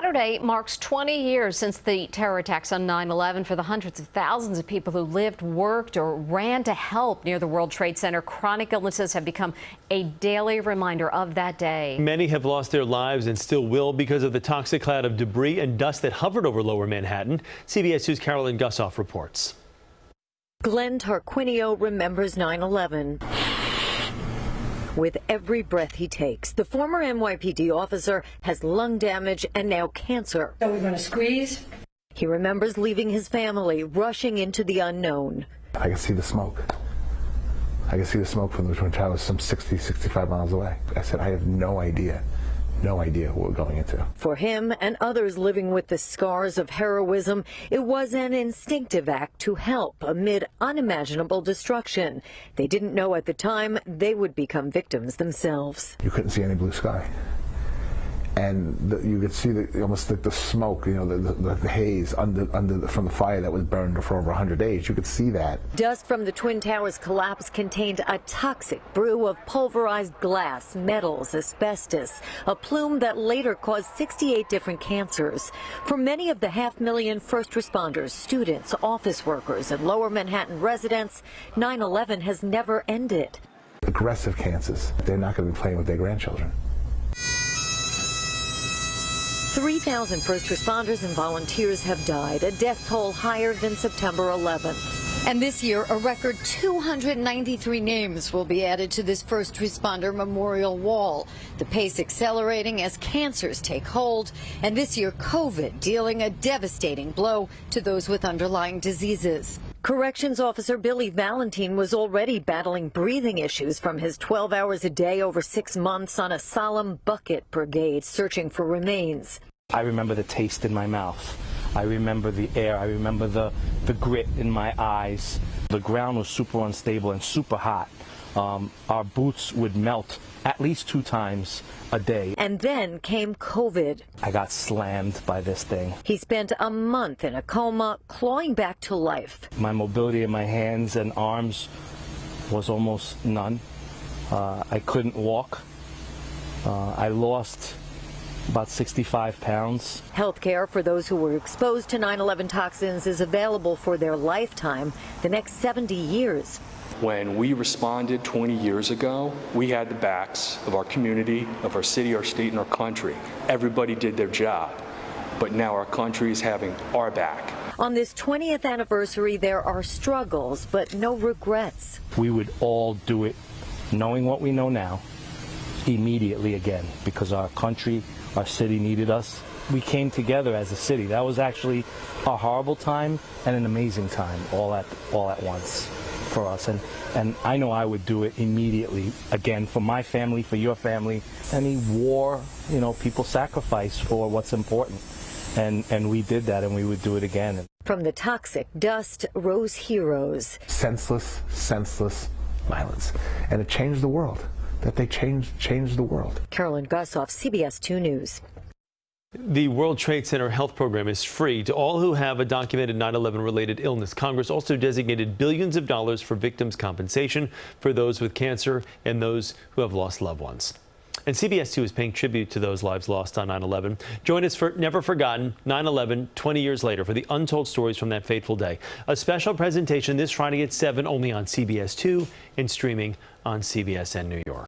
Saturday marks 20 years since the terror attacks on 9/11. For the hundreds of thousands of people who lived, worked, or ran to help near the World Trade Center, chronic illnesses have become a daily reminder of that day. Many have lost their lives and still will because of the toxic cloud of debris and dust that hovered over lower Manhattan. CBS 2's Carolyn Gusoff reports. Glenn Tarquinio remembers 9/11. With every breath he takes, the former NYPD officer has lung damage and now cancer. So we're going to squeeze. He remembers leaving his family, rushing into the unknown. I can see the smoke. I can see the smoke from the Twin Towers some 60, 65 miles away. I said, I have no idea what we're going into. For him and others living with the scars of heroism, it was an instinctive act to help amid unimaginable destruction. They didn't know at the time they would become victims themselves. You couldn't see any blue sky. And you could see almost like the smoke, the haze from the fire that was burned for over 100 days. You could see that. Dust from the Twin Towers collapse contained a toxic brew of pulverized glass, metals, asbestos, a plume that later caused 68 different cancers. For many of the 500,000 first responders, students, office workers, and lower Manhattan residents, 9/11 has never ended. Aggressive cancers, they're not going to be playing with their grandchildren. 3,000 first responders and volunteers have died, a death toll higher than September 11th. And this year, a record 293 names will be added to this first responder memorial wall. The pace accelerating as cancers take hold, and this year, COVID dealing a devastating blow to those with underlying diseases. Corrections officer Billy Valentine was already battling breathing issues from his 12 hours a day over 6 months on a solemn bucket brigade searching for remains. I remember the taste in my mouth. I remember the air. I remember the grit in my eyes. The ground was super unstable and super hot. Our boots would melt at least 2 times a day. And then came COVID. I got slammed by this thing. He spent a month in a coma, clawing back to life. My mobility in my hands and arms was almost none. I couldn't walk. I lost about 65 pounds. Healthcare for those who were exposed to 9/11 toxins is available for their lifetime, the next 70 years. When we responded 20 years ago, we had the backs of our community, of our city, our state, and our country. Everybody did their job, but now our country is having our back. On this 20th anniversary, there are struggles, but no regrets. We would all do it, knowing what we know now, immediately again, because our country, our city needed us. We came together as a city. That was actually a horrible time and an amazing time all at once for us. And I know I would do it immediately again for my family, for your family. Any war, people sacrifice for what's important. And we did that, and we would do it again. From the toxic dust rose heroes. Senseless violence. And it changed the world. That they changed the world. Carolyn Gusoff, CBS 2 News. The World Trade Center health program is free to all who have a documented 9/11 related illness. Congress also designated billions of dollars for victims' compensation for those with cancer and those who have lost loved ones. And CBS 2 is paying tribute to those lives lost on 9/11. Join us for Never Forgotten 9/11 20 years later for the untold stories from that fateful day. A special presentation this Friday at 7 only on CBS 2 and streaming on CBSN New York.